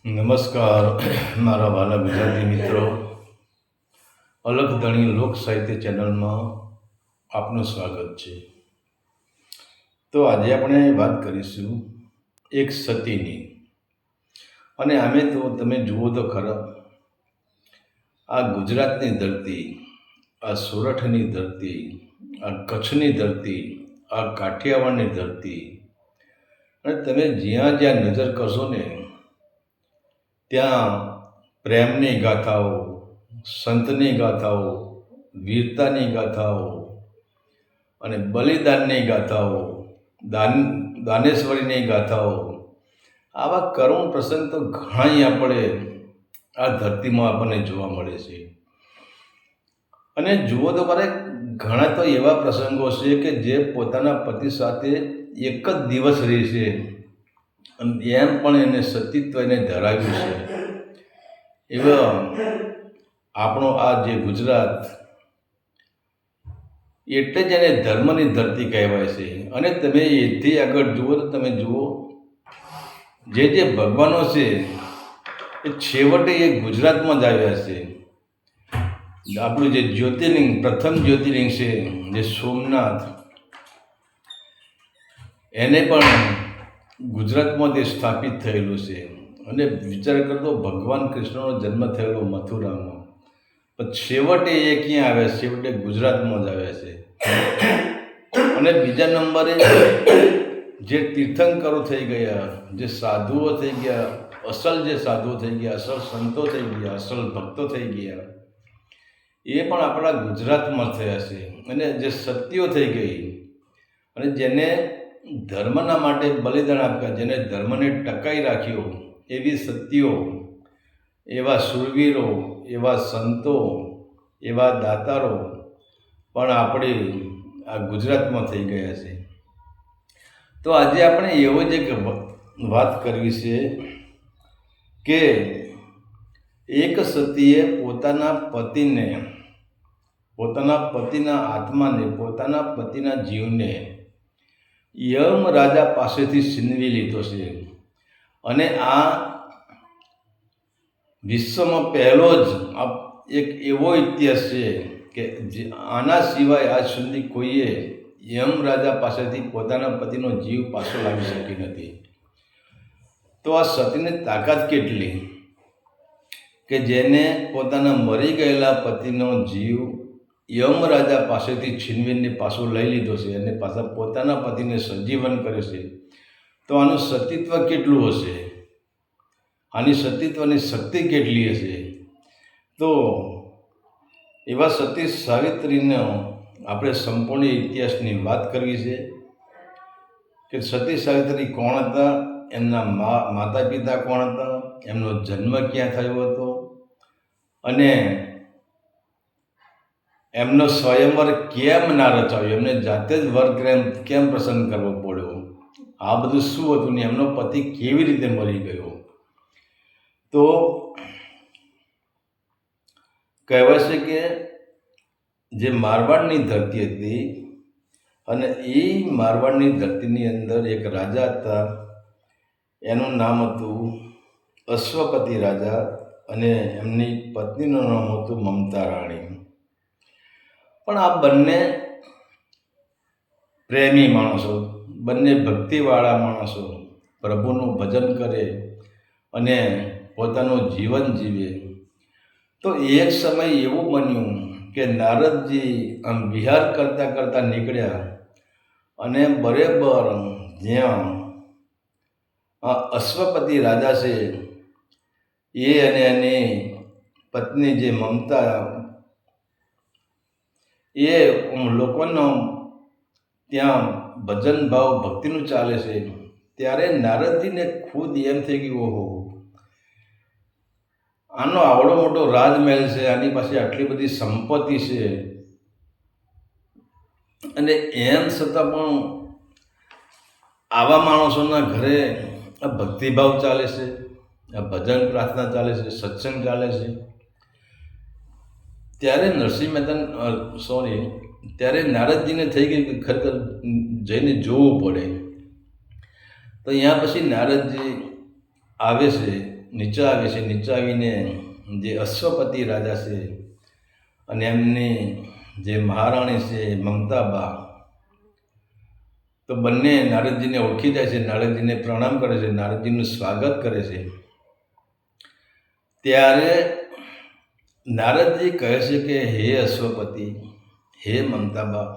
નમસ્કાર મારા વાલા ગુજરાતી મિત્રો. અલગ ધણી લોક સાહિત્ય ચેનલમાં આપનું સ્વાગત છે. તો આજે આપણે વાત કરીશું એક સતીની. અને આમે તો તમે જુઓ તો ખરા, આ ગુજરાતની ધરતી, આ સોરઠની ધરતી, આ કચ્છની ધરતી, આ કાઠિયાવાડની ધરતી, અને તમે જ્યાં જ્યાં નજર કરશો ને ત્યાં પ્રેમની ગાથાઓ, સંતની ગાથાઓ, વીરતાની ગાથાઓ અને બલિદાનની ગાથાઓ, દાનેશ્વરીની ગાથાઓ, આવા કરુણ પ્રસંગ તો ઘણા આપણે આ ધરતીમાં આપણને જોવા મળે છે. અને જુઓ તો મારે ઘણા તો એવા પ્રસંગો છે કે જે પોતાના પતિ સાથે એક જ દિવસ રહેશે અને એમ પણ એને સતીત્વ એને ધરાવ્યું છે. એવા આપણો આ જે ગુજરાત, એટલે જ એને ધર્મની ધરતી કહેવાય છે. અને તમે એથી આગળ જુઓ તો તમે જુઓ, જે ભગવાનો છે એ છેવટે એ ગુજરાતમાં જ આવ્યા છે. આપણું જે જ્યોતિર્લિંગ, પ્રથમ જ્યોતિર્લિંગ છે જે સોમનાથ, એને પણ ગુજરાતમાં તે સ્થાપિત થયેલું છે. અને વિચાર કરતો, ભગવાન કૃષ્ણનો જન્મ થયેલો મથુરામાં, પણ છેવટે એ ક્યાં આવ્યા? છેવટે ગુજરાતમાં જ આવ્યા છે. અને બીજા નંબરે જે તીર્થંકરો થઈ ગયા, જે સાધુઓ થઈ ગયા, અસલ જે સાધુઓ થઈ ગયા, અસલ સંતો થઈ ગયા, અસલ ભક્તો થઈ ગયા, એ પણ આપણા ગુજરાતમાં થયા છે. અને જે સતીઓ થઈ ગઈ અને જેને ધર્મના માટે બલિદાન આપ્યા, જેને ધર્મને ટકાઈ રાખ્યો, એવી સતીઓ, એવા શૂરવીરો, એવા સંતો, એવા દાતારો પણ આપણે આ ગુજરાતમાં થઈ ગયા છે. તો આજે આપણે એવો જ એક વાત કરવી છે કે એક સતીએ પોતાના પતિના આત્માને, પોતાના પતિના જીવને યમ રાજા પાસેથી છીનવી લીધો છે. અને આ વિશ્વમાં પહેલો જ એક એવો ઇતિહાસ છે કે આના સિવાય આજ સુધી કોઈએ યમ રાજા પાસેથી પોતાના પતિનો જીવ પાછો લાવી શકી નથી. તો આ સતીની તાકાત કેટલી કે જેને પોતાના મરી ગયેલા પતિનો જીવ યમ રાજા પાસેથી છીનવીને પાછો લઈ લીધો છે અને પાછા પોતાના પતિને સજીવન કરે છે. તો આનું સતીત્વ કેટલું હશે? આની સતીત્વની શક્તિ કેટલી હશે? તો એવા સતી સાવિત્રીનો આપણે સંપૂર્ણ ઇતિહાસની વાત કરવી છે કે સતી સાવિત્રી કોણ હતા, એમના માતા પિતા કોણ હતા, એમનો જન્મ ક્યાં થયો હતો, અને એમનો સ્વયંવર કેમ ના રચાયો, એમને જાતે જ વર કેમ પસંદ કરવો પડ્યો, આ બધું શું હતું ને એમનો પતિ કેવી રીતે મરી ગયો. તો કહેવાય છે કે જે મારવાડની ધરતી હતી, અને એ મારવાડની ધરતીની અંદર એક રાજા હતા, એનું નામ હતું અશ્વપતિ રાજા, અને એમની પત્નીનું નામ હતું મમતા રાણી. પણ આ બંને પ્રેમી માણસો, બંને ભક્તિવાળા માણસો, પ્રભુનું ભજન કરે અને પોતાનું જીવન જીવે. તો એક સમય એવું બન્યું કે નારદજી આમ વિહાર કરતાં કરતાં નીકળ્યા, અને બરાબર જ્યાં આ અશ્વપતિ રાજા છે એ અને એની પત્ની જે મમતા, એ લોકોનો ત્યાં ભજન ભાવ ભક્તિનું ચાલે છે. ત્યારે નારદજીને ખુદ એમ થઈ ગયું, ઓહો, આનો આવડો મોટો રાજમહેલ છે, આની પાસે આટલી બધી સંપત્તિ છે, અને એમ છતાં પણ આવા માણસોના ઘરે આ ભક્તિભાવ ચાલે છે, આ ભજન પ્રાર્થના ચાલે છે, સત્સંગ ચાલે છે. ત્યારે ત્યારે નારદજીને થઈ ગયું કે ખરેખર જઈને જોવું પડે. તો અહીંયા પછી નારદજી આવે છે નીચે આવે છે. નીચે આવીને જે અશ્વપતિ રાજા છે અને એમની જે મહારાણી છે મમતાબા, તો બંને નારદજીને ઓળખી જાય છે, નારદજીને પ્રણામ કરે છે, નારદજીનું સ્વાગત કરે છે. ત્યારે નારદજી કહે છે કે હે અશ્વપતિ, હે મમતાબા,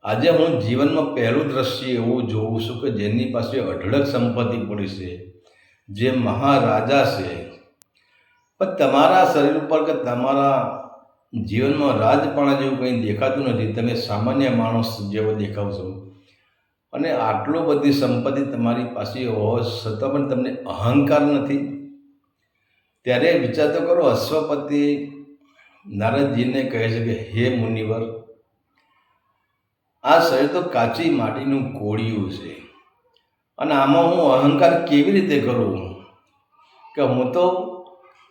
આજે હું જીવનમાં પહેલું દ્રશ્ય એવું જોઉં છું કે જેની પાસે અઢળક સંપત્તિ પડી છે, જે મહારાજા છે, પણ તમારા શરીર ઉપર કે તમારા જીવનમાં રાજપાણા જેવું કંઈ દેખાતું નથી. તમે સામાન્ય માણસ જેવો દેખાવ છો અને આટલું બધી સંપત્તિ તમારી પાસે હોવા છતાં પણ તમને અહંકાર નથી. ત્યારે વિચાર તો કરો. અશ્વપતિ નારદજીને કહે છે કે હે મુનિવર, આ શરીર તો કાચી માટીનું કોળિયું છે અને આમાં હું અહંકાર કેવી રીતે કરું કે હું તો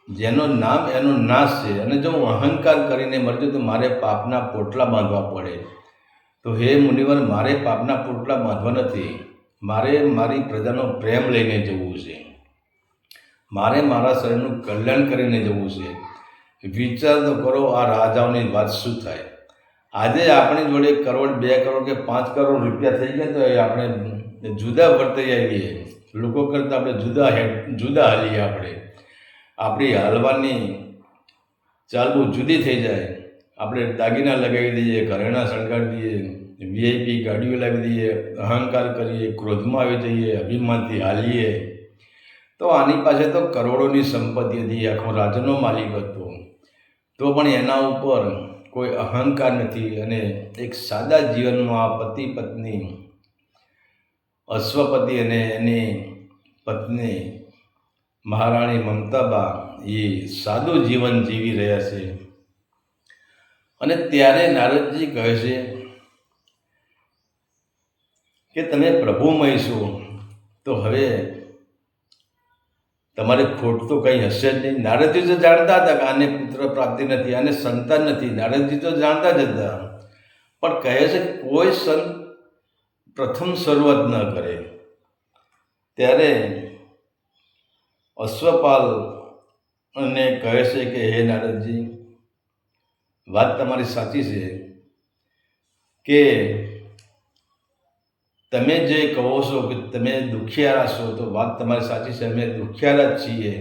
જેનું નામ એનો નાશ છે, અને જો હું અહંકાર કરીને મરજો તો મારે પાપના પોટલા બાંધવા પડે. તો હે મુનિવર, મારે પાપના પોટલા બાંધવા નથી, મારે મારી પ્રજાનો પ્રેમ લઈને જવું છે, મારે મારા શરીરનું કલ્યાણ કરીને જવું છે. વિચાર તો કરો આ રાજાઓની વાત શું થાય. આજે આપણી જોડે કરોડ, 2 કરોડ કે 5 કરોડ રૂપિયા થઈ ગયા તો આપણે જુદા વર્તાઈ આવીએ, લોકો કરતાં આપણે જુદા હાલીએ. આપણી હાલવાની ચાલવું જુદી થઈ જાય. આપણે દાગીના લગાવી દઈએ, ઘરેણાં શણગારી દઈએ, વીઆઈપી ગાડીઓ લાવી દઈએ, અહંકાર કરીએ, ક્રોધમાં આવી જઈએ, અભિમાનથી હાલીએ. તો આની પાસે તો કરોડોની સંપત્તિ હતી, આખો રાજ્યનો માલિક હતો, તો પણ એના ઉપર કોઈ અહંકાર નથી. અને એક સાદા જીવનમાં આ પતિ પત્ની અશ્વપતિ અને એની પત્ની મહારાણી મમતાબા એ સાદું જીવન જીવી રહ્યા છે. અને ત્યારે નારદજી કહે છે કે તમે પ્રભુમય છો, તો હવે તમારે ખોટ તો કંઈ હશે જ નહીં. નારદજી તો જાણતા હતા કે આને પુત્ર પ્રાપ્તિ નથી, આને સંતાન નથી. નારદજી તો જાણતા જ હતા, પણ કહે છે કે કોઈ સંત પ્રથમ શરૂઆત ન કરે. ત્યારે અશ્વપાલ અને કહે છે કે હે નારદજી, વાત તમારી સાચી છે કે તમે જે કહો છો કે તમે દુખિયારા છો, તો વાત તમારી સાચી છે. અમે દુખિયારા જ છીએ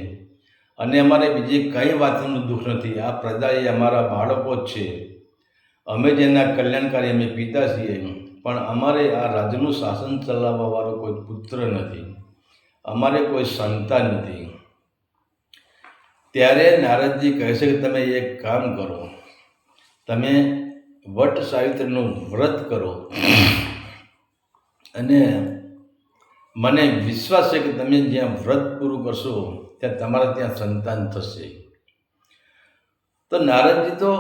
અને અમારે બીજી કંઈ વાતનું દુઃખ નથી. આ પ્રજા એ અમારા બાળકો જ છે, અમે જેના કલ્યાણકારી અમે પિતા છીએ, પણ અમારે આ રાજ્યનું શાસન ચલાવવાવાળો કોઈ પુત્ર નથી, અમારે કોઈ સંતાન નથી. ત્યારે નારદજી કહે છે કે તમે એક કામ કરો, તમે વટ સાવિત્રીનું વ્રત કરો અને મને વિશ્વાસ છે કે તમે જ્યાં વ્રત પૂરું કરશો ત્યાં તમારા ત્યાં સંતાન થશે. તો નારદજી તો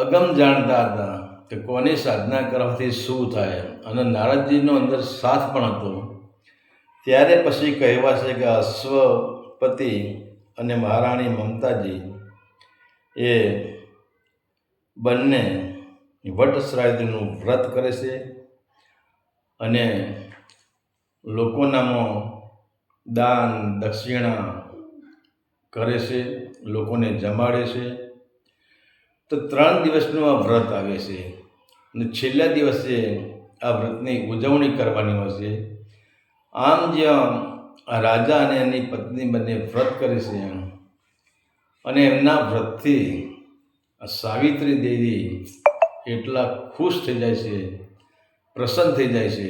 અગમ જાણતા હતા કે કોની સાધના કરવાથી શું થાય, અને નારદજીનો અંદર સાથ પણ હતો. ત્યારે પછી કહેવાશે કે અશ્વપતિ અને મહારાણી મમતાજી એ બંને વટશ્રાદ્ધનું વ્રત કરે છે અને લોકોનામાં દાન દક્ષિણા કરે છે, લોકોને જમાડે છે. તો 3 દિવસનું આ વ્રત આવે છે અને છેલ્લા દિવસે આ વ્રતની ઉજવણી કરવાની હોય છે. આમ જ્યાં આ રાજા અને એની પત્ની બંને વ્રત કરે છે અને એમના વ્રતથી સાવિત્રી દેવી એટલા ખુશ થઈ જાય છે, પ્રસન્ન થઈ જાય છે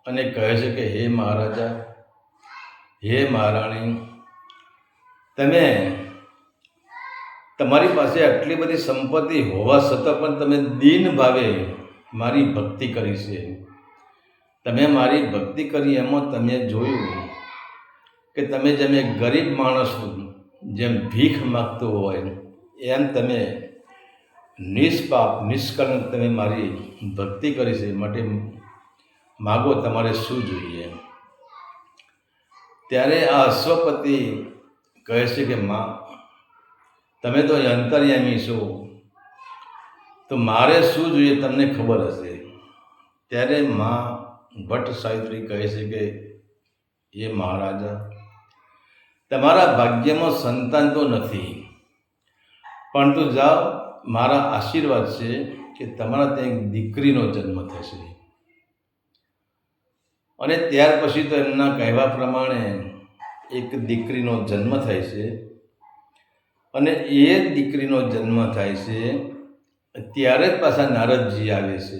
અને કહે છે કે હે મહારાજા, હે મહારાણી, તમે તમારી પાસે આટલી બધી સંપત્તિ હોવા છતાં પણ તમે દીન ભાવે મારી ભક્તિ કરી છે. તમે મારી ભક્તિ કરી એમાં તમે જોયું કે તમે જેમ એક ગરીબ માણસ જેમ ભીખ માગતો હોય એમ તમે નિષ્પાપ નિષ્કલંક તમે મારી ભક્તિ કરી છે, માટે માગો તમારે શું જોઈએ. ત્યારે આ અશ્વપતિ કહે છે કે માં, તમે તો અંતર્યામી છો, તો મારે શું જોઈએ તમને ખબર હશે. ત્યારે માં વટ સાવિત્રી કહે છે કે એ મહારાજા, તમારા ભાગ્યમાં સંતાન તો નથી, પરંતુ જાઓ, મારા આશીર્વાદ છે કે તમારા ત્યાં એક દીકરીનો જન્મ થશે. અને ત્યાર પછી તો એમના કહેવા પ્રમાણે એક દીકરીનો જન્મ થાય છે. અને એ દીકરીનો જન્મ થાય છે ત્યારે જ પાછા નારદજી આવે છે.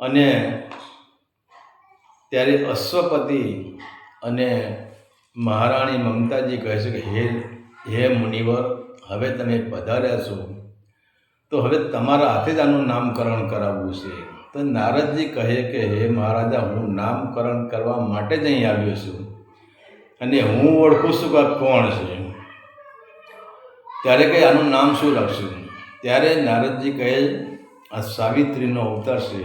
અને ત્યારે અશ્વપતિ અને મહારાણી મમતાજી કહે છે કે હે મુનિવર, હવે તમે પધાર્યા છો તો હવે તમારા હાથે જ આનું નામકરણ કરાવવું છે. તો નારદજી કહે કે હે મહારાજા, હું નામકરણ કરવા માટે જ અહીં આવ્યો છું અને હું ઓળખું છું કે કોણ છે. ત્યારે કહે આનું નામ શું રાખશું? ત્યારે નારદજી કહે આ સાવિત્રીનો અવતાર છે,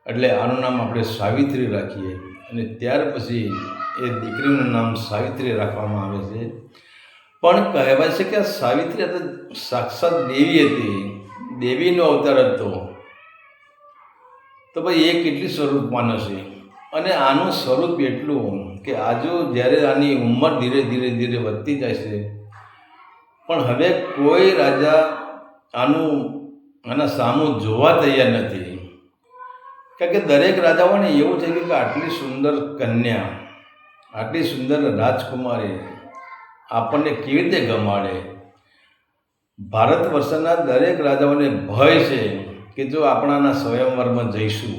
એટલે આનું નામ આપણે સાવિત્રી રાખીએ. અને ત્યાર પછી એ દીકરીનું નામ સાવિત્રી રાખવામાં આવે છે. પણ કહેવાય છે કે આ સાવિત્રી તો સાક્ષાત દેવી હતી, દેવીનો અવતાર હતો. તો ભાઈ એ કેટલી સ્વરૂપવાન હશે. અને આનું સ્વરૂપ એટલું કે આજુ જ્યારે આની ઉંમર ધીરે ધીરે વધતી જાય છે, પણ હવે કોઈ રાજા આના સામું જોવા તૈયાર નથી. કારણ કે દરેક રાજાઓને એવું છે કે આટલી સુંદર કન્યા, આટલી સુંદર રાજકુમારી આપણને કેવી રીતે ગમાડે. ભારત વર્ષના દરેક રાજાઓને ભય છે કે જો આપણાના સ્વયંવરમાં જઈશું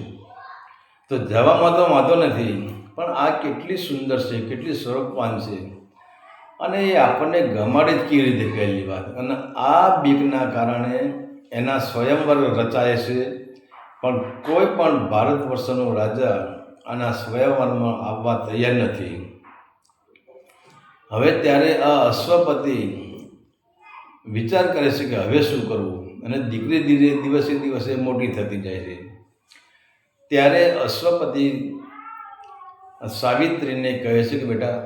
તો જવામાં તો વાંધો નથી, પણ આ કેટલી સુંદર છે, કેટલી સ્વરૂપવાન છે, અને એ આપણને ગમાડે જ કેવી રીતે, પહેલી વાત. અને આ બીકના કારણે એના સ્વયંવર રચાય છે, પણ કોઈ પણ ભારત વર્ષનો રાજા આના સ્વયંવરમાં આવવા તૈયાર નથી. હવે ત્યારે આ અશ્વપતિ વિચાર કરે છે કે હવે શું કરવું, અને દીકરી દિવસે દિવસે મોટી થતી જાય છે. ત્યારે અશ્વપતિ સાવિત્રીને કહે છે કે બેટા,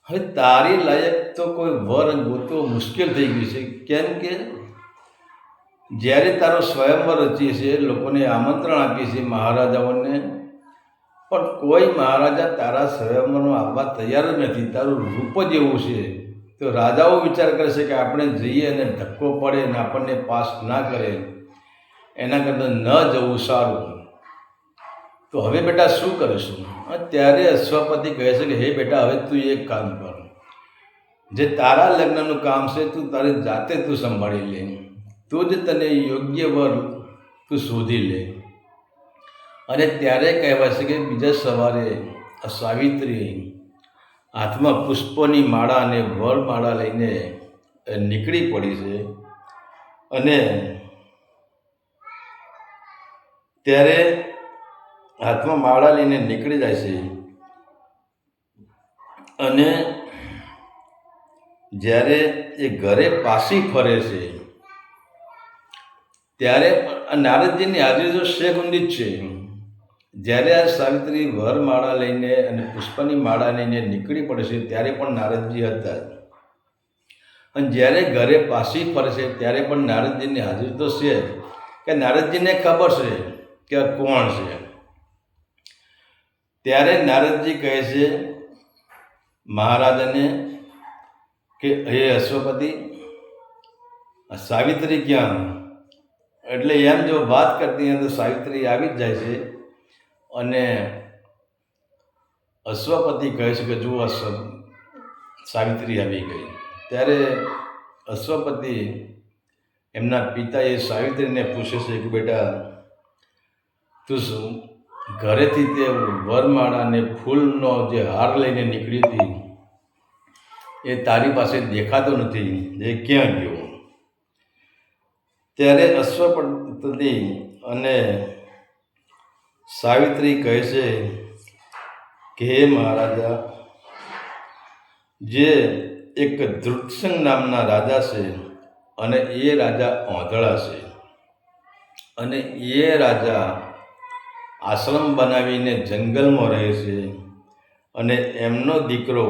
હવે તારી લાયક તો કોઈ વર ગોતવો મુશ્કેલ થઈ ગયું છે. કેમ કે જ્યારે તારો સ્વયંવર રચીએ છીએ, લોકોને આમંત્રણ આપીએ છીએ, મહારાજાઓને, પણ કોઈ મહારાજા તારા સ્વયંવરમાં આવવા તૈયાર જ નથી. તારું રૂપ જ એવું છે તો રાજાઓ વિચાર કરે છે કે આપણે જઈએ અને ધક્કો પડે અને આપણને પાસ ના કરે, એના કરતાં ન જવું સારું. તો હવે બેટા શું કરીશું? ત્યારે અશ્વપતિ કહે છે કે હે બેટા, હવે તું એક કામ કર, જે તારા લગ્નનું કામ છે તું તારી જાતે તું સંભાળી લે, તું જ તને યોગ્ય વર તું શોધી લે. અને ત્યારે કહેવાય છે કે બીજા સવારે સાવિત્રી હાથમાં પુષ્પોની માળા અને વરમાળા લઈને નીકળી પડી છે. અને ત્યારે હાથમાં માળા લઈને નીકળી જાય છે. અને જ્યારે એ ઘરે પાછી ફરે છે ત્યારે નારદજીની હાજરી તો શેખુંદી જ છે. જ્યારે આ સાવિત્રી વરમાળા લઈને અને પુષ્પની માળા લઈને નીકળી પડે છે ત્યારે પણ નારદજી હતા. અને જ્યારે ઘરે પાછી ફરે છે ત્યારે પણ નારદજીની હાજરી તો છે, કે નારદજીને ખબર છે કે આ કોણ છે. ત્યારે નારદજી કહે છે મહારાજાને કે હે અશ્વપતિ, સાવિત્રી ક્યાં? એટલે એમ જો વાત કરતી હોય તો સાવિત્રી આવી જ જાય છે. અને અશ્વપતિ કહે છે કે જુઓ સાવિત્રી આવી ગઈ. ત્યારે અશ્વપતિ એમના પિતાએ સાવિત્રીને પૂછે છે કે બેટા, તું શું ઘરેથી તે વરમાળા અને ફૂલનો જે હાર લઈને નીકળી હતી એ તારી પાસે દેખાતો નથી, એ ક્યાં ગયો? ત્યારે અશ્વપતિ અને સાવિત્રી કહે છે કે હે મહારાજા, જે એક ધૃતસંગ નામના રાજા છે, અને એ રાજા ઓંધળા છે, અને એ રાજા આશ્રમ બનાવીને જંગલમાં રહે છે. અને એમનો દીકરો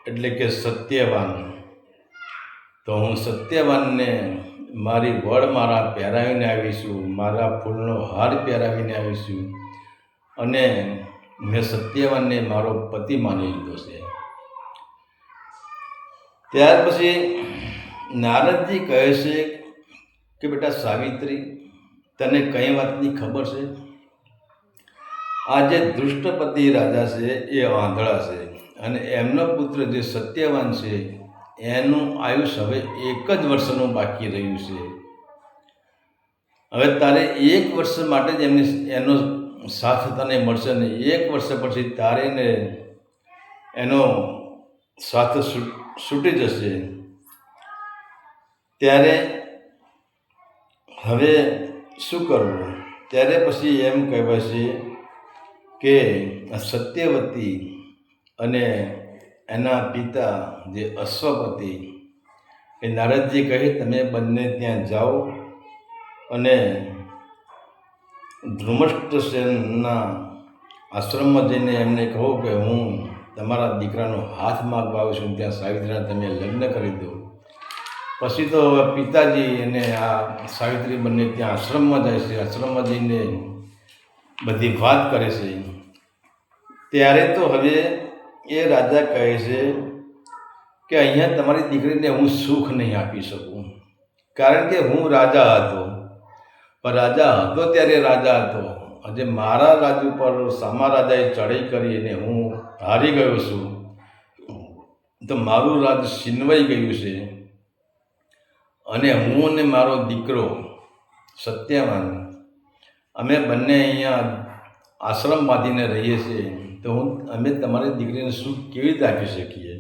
એટલે કે સત્યવાન, તો હું સત્યવાનને મારી વડમાળા પહેરાવીને આવીશું, મારા ફૂલનો હાર પહેરાવીને આવીશું, અને મેં સત્યવાનને મારો પતિ માની લીધો છે. ત્યાર પછી નારદજી કહે છે કે બેટા સાવિત્રી, તને કઈ વાતની ખબર છે? આ જે દૃષ્ટપતિ રાજા છે એ આંધળા છે, અને એમનો પુત્ર જે સત્યવાન છે એનું આયુષ્ય હવે 1 જ વર્ષનું બાકી રહ્યું છે. હવે તારે 1 વર્ષ માટે જ એનો સાથ તને મળશે ને 1 વર્ષ પછી તારે ને એનો સાથ છૂટી જશે. ત્યારે હવે શું કરવું? ત્યારે પછી એમ કહેવાય છે કે સત્યવતી અને એના પિતા જે અશ્વપતિ એ નારદજી કહે તમે બંને ત્યાં જાઓ અને ધૃમષ્ટસેનના આશ્રમમાં જઈને એમને કહો કે હું તમારા દીકરાનો હાથ માગવા આવું છું, ત્યાં સાવિત્રીના તમે લગ્ન કરી દો. પછી તો પિતાજી અને આ સાવિત્રી બંને ત્યાં આશ્રમમાં જાય છે. આશ્રમમાં જઈને બધી વાત કરે છે. ત્યારે તો હવે એ રાજા કહે છે કે અહીંયા તમારી દીકરીને હું સુખ નહીં આપી શકું, કારણ કે હું રાજા હતો. પણ રાજા હતો ત્યારે રાજા હતો. આજે મારા રાજ ઉપર સામા રાજાએ ચડાઈ કરી અને હું હારી ગયો છું, તો મારું રાજ છીનવાઈ ગયું છે. અને હું અને મારો દીકરો સત્યવાન અમે બંને અહીંયા આશ્રમ બાંધીને રહીએ છીએ, તો અમે તમારી દીકરીને સુખ કેવી રીતે આપી શકીએ?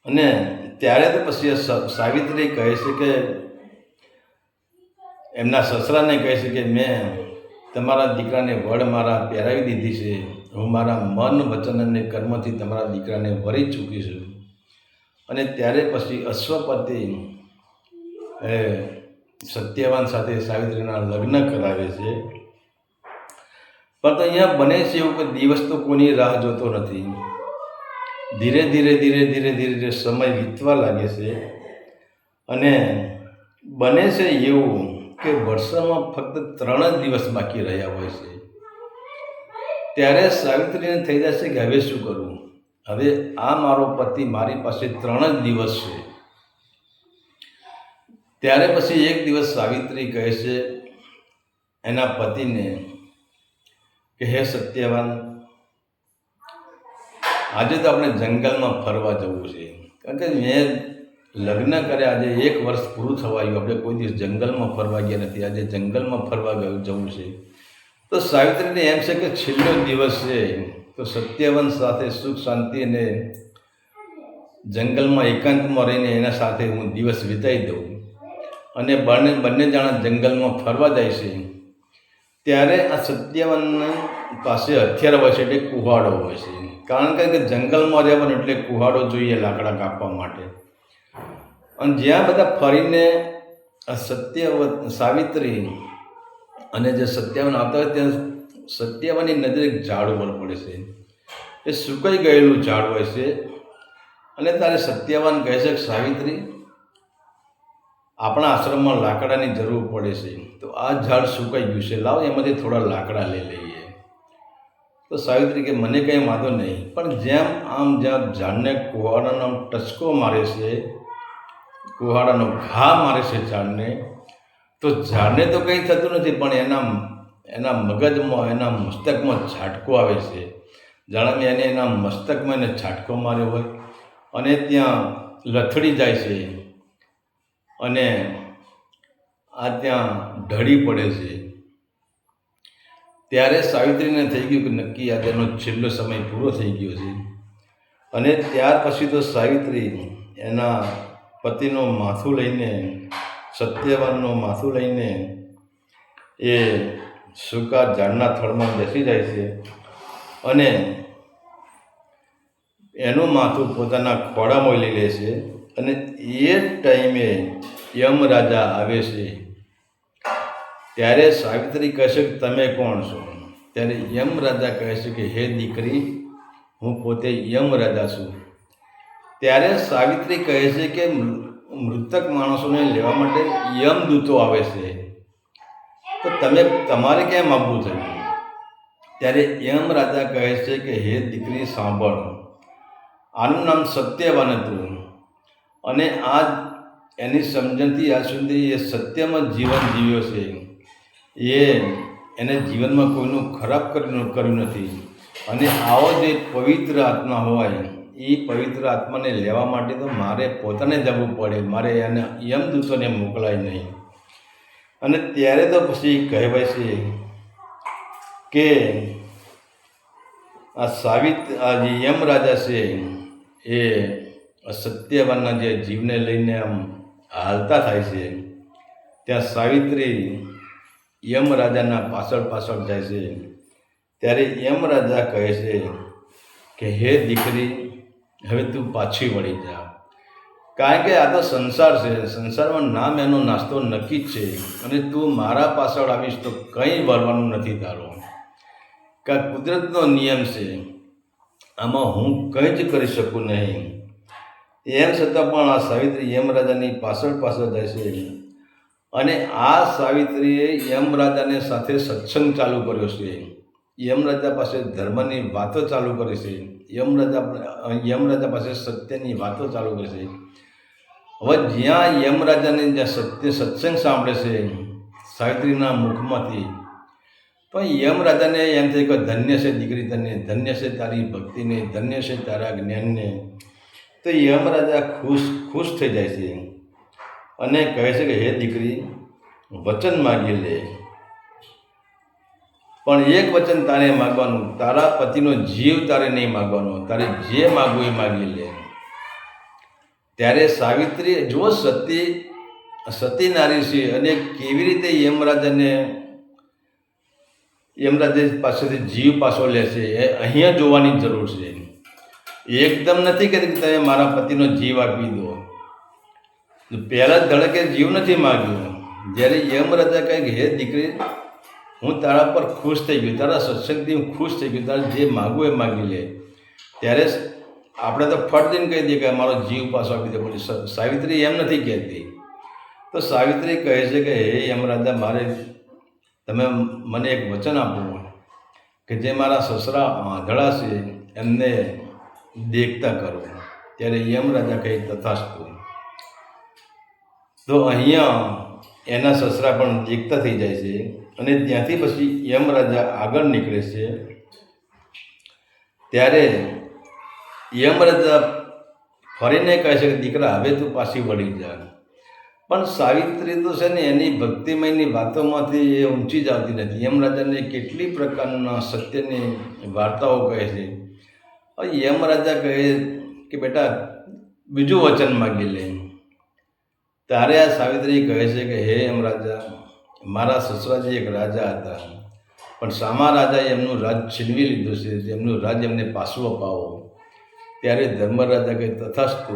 અને ત્યારે તો પછી સાવિત્રી કહે છે કે એમના સસરાને કહે છે કે મેં તમારા દીકરાને વડ મારા પહેરાવી દીધી છે. હું મારા મન વચન અને કર્મથી તમારા દીકરાને વરી ચૂકી છું. અને ત્યારે પછી અશ્વપતિ સત્યવાન સાથે સાવિત્રીના લગ્ન કરાવે છે. પણ તો અહીંયા બને છે એવું કે દિવસ તો કોની રાહ જોતો નથી. ધીરે ધીરે સમય વીતવા લાગે છે અને બને છે એવું કે વર્ષમાં ફક્ત 3 જ દિવસ બાકી રહ્યા હોય છે. ત્યારે સાવિત્રીને થઈ જશે કે હવે શું કરવું? હવે આ મારો પતિ મારી પાસે 3 જ દિવસ છે. ત્યારે પછી એક દિવસ સાવિત્રી કહે છે એના પતિને કે હે સત્યવાન, આજે તો આપણે જંગલમાં ફરવા જવું છે, કારણ કે મેં લગ્ન કર્યા આજે 1 વર્ષ પૂરું થવા આવ્યું, આપણે કોઈ દિવસ જંગલમાં ફરવા ગયા નથી, આજે જંગલમાં ફરવા જવું છે. તો સાવિત્રીને એમ છે કે છેલ્લો દિવસ છે, તો સત્યવાન સાથે સુખ શાંતિ અને જંગલમાં એકાંતમાં રહીને એના સાથે હું દિવસ વિતાવી દઉં. અને બંને જણા જંગલમાં ફરવા જાય છે. ત્યારે આ સત્યવાન પાસે હથિયાર હોય છે, એટલે કુહાડો હોય છે. કારણ કે જંગલમાં રહેવાનું એટલે કુહાડો જોઈએ લાકડા કાપવા માટે. અને જ્યાં બધા ફરીને સાવિત્રી અને જે સત્યવાન આવતા હોય ત્યાં સત્યવાનની નજરે એક ઝાડ ઉપર પડે છે. એ સુકાઈ ગયેલું ઝાડ હોય છે. અને ત્યારે સત્યવાન કહે છે કે સાવિત્રી, આપણા આશ્રમમાં લાકડાની જરૂર પડે છે, તો આ ઝાડ સુકાઈ ગયું છે, લાવો એમાંથી થોડા લાકડા લઈ લઈએ. તો સાવિત્રી કે મને કંઈ વાંધો નહીં, પણ જ્યાં ઝાડને કુહાડાનો ટચકો મારે છે, કુહાડાનો ઘા મારે છે ઝાડને, તો ઝાડને તો કંઈ થતું નથી, પણ એના મગજમાં એના મસ્તકમાં ઝાટકો આવે છે. જાણે એને એના મસ્તકમાં એને ઝાટકો માર્યો હોય અને ત્યાં લથડી જાય છે અને આ ત્યાં ઢળી પડે છે. ત્યારે સાવિત્રીને થઈ ગયું કે નક્કી આજે એનો છેલ્લો સમય પૂરો થઈ ગયો છે. અને ત્યાર પછી તો સાવિત્રી એના પતિનું માથું લઈને, સત્યવાનનું માથું લઈને એ સૂકા ઝાડના થડમાં બેસી જાય છે અને એનું માથું પોતાના ખોળામાં લઈ લે છે. અને એ ટાઈમે યમરાજા આવે છે. ત્યારે સાવિત્રી કહે છે કે તમે કોણ છો? ત્યારે યમરાજા કહે છે કે હે દીકરી, હું પોતે યમરાજા છું. ત્યારે સાવિત્રી કહે છે કે મૃતક માણસોને લેવા માટે યમદૂતો આવે છે, તો તમારે કેમ આવવું થયું? ત્યારે યમરાજા કહે છે કે હે દીકરી સાંભળ, આનું નામ સત્યવાન હતું. અને આ એની સમજણથી આજ સુધી એ સત્યમાં જીવન જીવ્યો છે. એને જીવનમાં કોઈનું ખરાબ કર્યું નથી. અને આવો જે પવિત્ર આત્મા હોય એ પવિત્ર આત્માને લેવા માટે તો મારે પોતાને જવું પડે, મારે એને યમદૂતોને મોકલાય નહીં. અને ત્યારે તો પછી કહેવાય છે કે આ જે યમ રાજા છે એ સત્યવાનના જે જીવને લઈને આમ હાલતા થાય છે, ત્યાં સાવિત્રી યમ રાજાના પાછળ પાછળ જાય છે. ત્યારે યમ રાજા કહે છે કે હે દીકરી, હવે તું પાછી વળી જા. કારણ કે આ તો સંસાર છે, સંસારમાં નામ એનો નાસ્તો નક્કી જ છે. અને તું મારા પાછળ આવીશ તો કંઈ વળવાનું નથી તારો. કે કુદરતનો નિયમ છે, આમાં હું કંઈ જ કરી શકું નહીં. એમ છતાં પણ આ સાવિત્રી યમરાજાની પાછળ પાછળ જાય છે. અને આ સાવિત્રીએ યમરાજાને સાથે સત્સંગ ચાલુ કર્યો છે. યમરાજા પાસે ધર્મની વાતો ચાલુ કરે છે. યમરાજા પાસે સત્યની વાતો ચાલુ કરે છે. હવે જ્યાં યમરાજાને જ્યાં સત્સંગ સાંભળે છે સાવિત્રીના મુખમાંથી, તો યમરાજાને એમ થાય કે ધન્ય છે દીકરી તને, ધન્ય છે તારી ભક્તિને, ધન્ય છે તારા જ્ઞાનને. તો યમરાજા ખુશ થઈ જાય છે અને કહે છે કે હે દીકરી, વચન માગી લે. પણ એક વચન તારે માગવાનું, તારા પતિનો જીવ તારે નહીં માગવાનો, તારે જે માગવું એ માગી લે. ત્યારે સાવિત્રી જો સતી નારી છે અને કેવી રીતે યમરાજા પાસેથી જીવ પાછો લે છે એ અહીંયા જોવાની જરૂર છે. એકદમ નથી કહેતી કે તમે મારા પતિનો જીવ આપી દો. પહેલાં ધડકે જીવ નથી માગ્યો. જ્યારે યમરાજા કહે કે હે દીકરી, હું તારા પર ખુશ થઈ ગયો, તારા સત્સંગથી હું ખુશ થઈ ગયો, તારે જે માગવું એ માગી લે. ત્યારે આપણે તો ફટ દઈને કહી દઈએ કે મારો જીવ પાછો આપી દે. પણ સાવિત્રી એમ નથી કહેતી. તો સાવિત્રી કહે છે કે હે યમરાજા, તમે મને એક વચન આપો કે જે મારા સસરા આંધળા છે એમને દેખતા કરો. ત્યારે યમરાજા કહે તથાસ્તુ. તો અહીંયા એના સસરા પણ દેખતા થઈ જાય છે. અને ત્યાંથી પછી યમરાજા આગળ નીકળે છે. ત્યારે યમરાજા ફરીને કહે છે કે દીકરા, હવે તું પાછી વળી જા. પણ સાવિત્રી તો છે ને એની ભક્તિમયની વાતોમાંથી એ ઊંચી જ આવતી નથી. યમરાજાને કેટલી પ્રકારના સત્યની વાર્તાઓ કહે છે. યમરાજા કહે કે બેટા, બીજું વચન માગી લે. ત્યારે આ સાવિત્રી કહે છે કે હે યમરાજા, મારા સસરાજી એક રાજા હતા, પણ સામા રાજાએ એમનું રાજ છીનવી લીધું છે, એમનું રાજ એમને પાછું અપાવો. ત્યારે ધર્મરાજા કહે તથાસ્તુ,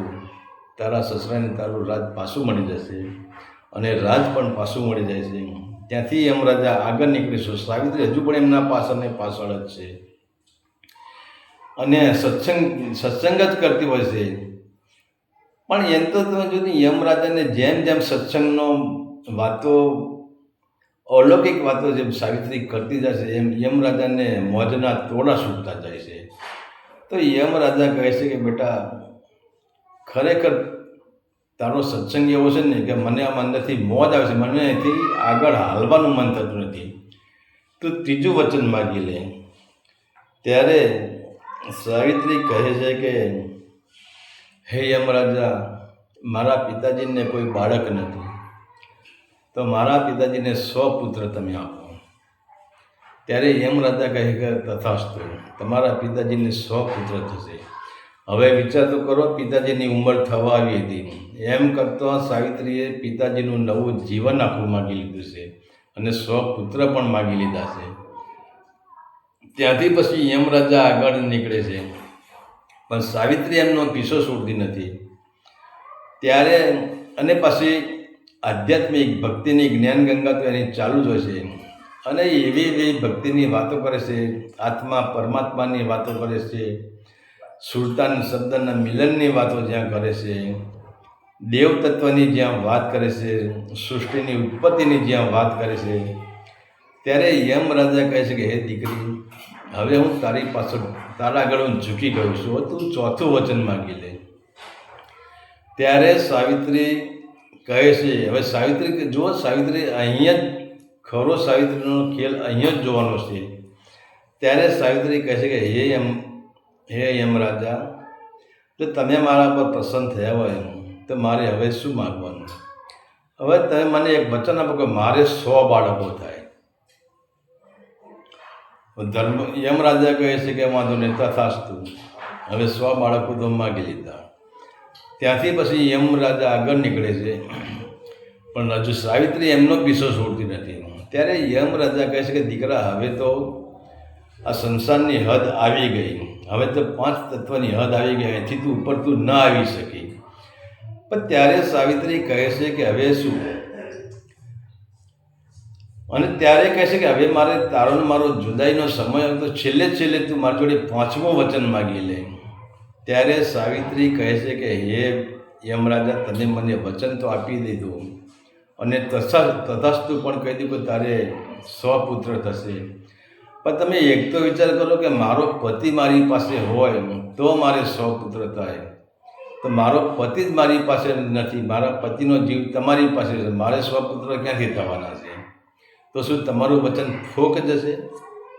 તારા સસરાને તારું રાજ પાછું મળી જશે. અને રાજ પણ પાછું મળી જાય છે. ત્યાંથી યમરાજા આગળ નીકળીશું. સાવિત્રી હજુ પણ એમના પાછળ જ છે અને સત્સંગ જ કરતી હોય છે. પણ એમ તો તમે જોયું યમરાજાને જેમ જેમ સત્સંગનો વાતો, અલૌકિક વાતો જેમ સાવિત્રી કરતી જાય છે એમ યમરાજાને મોજના તોડા છૂટતા જાય છે. તો યમરાજા કહે છે કે બેટા, ખરેખર તારો સત્સંગ એવો છે ને કે મને આમ અંદરથી મોજ આવે છે, મને એથી આગળ હાલવાનું મન થતું નથી. તું ત્રીજું વચન માગી લે. ત્યારે સાવિત્રી કહે છે કે હે યમરાજા, મારા પિતાજીને કોઈ બાળક નથી, તો મારા પિતાજીને 100 પુત્ર તમે આપો. ત્યારે યમરાજા કહે કે તથાસ્તુ, તમારા પિતાજીને 100 પુત્ર થશે. હવે વિચાર તો કરો, પિતાજીની ઉંમર થવા આવી હતી. એમ કરતો સાવિત્રીએ પિતાજીનું નવું જીવન આખું માગી લીધું છે અને 100 પુત્ર પણ માગી લીધા છે. ત્યાંથી પછી યમરાજા આગળ નીકળે છે. પણ સાવિત્રી એમનો પીછો છોડતી નથી. ત્યારે અને પછી આધ્યાત્મિક ભક્તિની જ્ઞાન ગંગા તો એની ચાલુ જ હોય છે. અને એવી ભક્તિની વાતો કરે છે, આત્મા પરમાત્માની વાતો કરે છે, સુલતાન શબ્દના મિલનની વાતો જ્યાં કરે છે, દેવ તત્વની જ્યાં વાત કરે છે, સૃષ્ટિની ઉત્પત્તિની જ્યાં વાત કરે છે, ત્યારે યમરાજા કહે છે કે હે દીકરી, હવે હું તારી પાછળ તારા આગળ હું ઝૂકી ગયો છું, હવે તું ચોથું વચન માગી લે. ત્યારે સાવિત્રી કહે છે, હવે સાવિત્રી જુઓ, સાવિત્રી અહીંયા જ ખરો સાવિત્રીનો ખેલ અહીંયા જ જોવાનો છે. ત્યારે સાવિત્રી કહે છે કે હે યમરાજા, જો તમે મારા પર પ્રસન્ન થયા હોય તો મારે હવે શું માગવાનું? હવે તમે મને એક વચન આપો કે મારે 100 બાળકો થાય. યમરાજા કહે છે કે વાંધો નહીં, તથાસ્તુ. હવે 100 બાળકો તો માગી લીધા. ત્યાંથી પછી યમરાજા આગળ નીકળે છે, પણ હજુ સાવિત્રી એમનો પીછો છોડતી નથી. ત્યારે યમરાજા કહે છે કે દીકરા, હવે તો આ સંસારની હદ આવી ગઈ, હવે તો 5 તત્વની હદ આવી ગઈ, એથી તું ઉપર તું ન આવી શકી. પણ ત્યારે સાવિત્રી કહે છે કે હવે શું? અને ત્યારે કહે છે કે હવે મારે તારો ને મારો જુદાઈનો સમય હતો, છેલ્લે તું મારી જોડે 5મું વચન માગી લે. ત્યારે સાવિત્રી કહે છે કે હે યમરાજા, તને મને વચન તો આપી દીધું અને તથાસ્તુ પણ કહી દીધું કે તારે 100 પુત્ર થશે. પણ તમે એક તો વિચાર કરો કે મારો પતિ મારી પાસે હોય તો મારે 100 પુત્ર થાય, તો મારો પતિ જ મારી પાસે નથી, મારા પતિનો જીવ તમારી પાસે છે, મારે 100 પુત્ર ક્યાંથી થવાના છે? તો શું તમારું વચન ફોક જશે?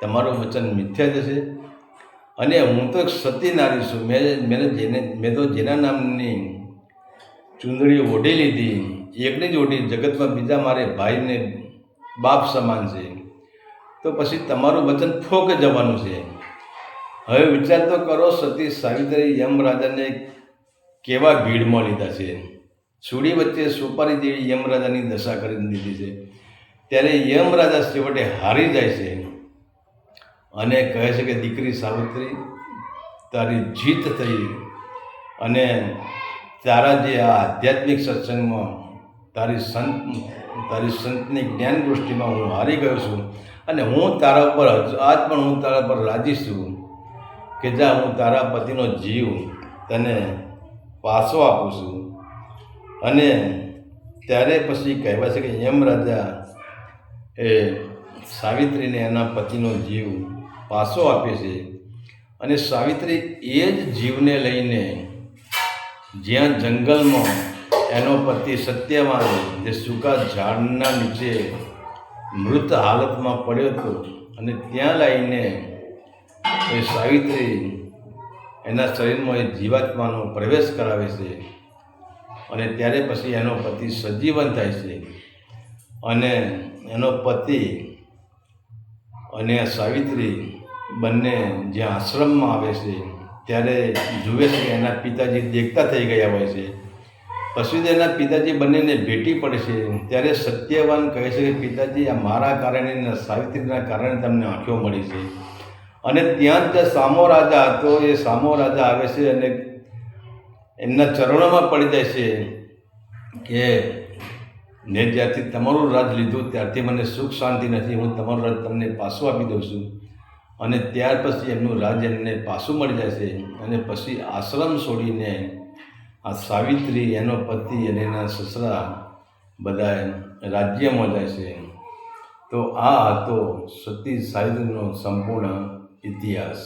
તમારું વચન મિથ્યા જશે? અને હું તો એક સતી નારી છું, મેં તો જેના નામની ચૂંદડી ઓઢી લીધી, એકની જ ઓઢી, જગતમાં બીજા મારે ભાઈને બાપ સમાન છે, તો પછી તમારું વચન ફોક જવાનું છે. હવે વિચાર તો કરો, સતી સાવિત્રી યમરાજાને કેવા ભીડમાં લીધા છે, સુડી વચ્ચે સોપારી જેવી યમરાજાની દશા કરી દીધી છે. ત્યારે યમરાજા છેવટે હારી જાય છે અને કહે છે કે દીકરી સાવિત્રી, તારી જીત થઈ અને તારા જે આ આધ્યાત્મિક સત્સંગમાં તારી સંતની જ્ઞાન ગોષ્ઠીમાં હું હારી ગયો છું અને હું તારા પર આજ પણ હું તારા પર રાજી છું કે જા, હું તારા પતિનો જીવ તને પાછો આપું છું. અને ત્યારે પછી કહેવાય છે કે યમરાજા એ સાવિત્રીને એના પતિનો જીવ પાછો આપે છે. અને સાવિત્રી એ જ જીવને લઈને જ્યાં જંગલમાં એનો પતિ સત્યવાન જે સૂકા ઝાડના નીચે મૃત હાલતમાં પડ્યો હતો, અને ત્યાં લાવીને એ સાવિત્રી એના શરીરમાં એ જીવાત્માનો પ્રવેશ કરાવે છે. અને ત્યારે પછી એનો પતિ સજીવન થાય છે અને એનો પતિ અને સાવિત્રી બંને જ્યાં આશ્રમમાં આવે છે ત્યારે જુએ છે કે એના પિતાજી દેખતા થઈ ગયા હોય છે. પછી તો એના પિતાજી બંનેને ભેટી પડે છે. ત્યારે સત્યવાન કહે છે કે પિતાજી, આ મારા કારણે ને સાવિત્રીના કારણે તમને આંખો મળી છે. અને ત્યાં જ સામો રાજા હતો, એ સામો રાજા આવે છે અને એમના ચરણોમાં પડી જાય છે કે મેં જ્યારથી તમારું રાજ લીધું ત્યારથી મને સુખ શાંતિ નથી, હું તમારું રાજ તમને પાછું આપી દઉં છું. અને ત્યાર પછી એમનું રાજ એમને પાછું મળી જાય છે. અને પછી આશ્રમ છોડીને આ સાવિત્રી, એનો પતિ અને એના સસરા બધા રાજ્યમાં જાય છે. તો આ હતો સતી સાવિત્રીનો સંપૂર્ણ ઇતિહાસ.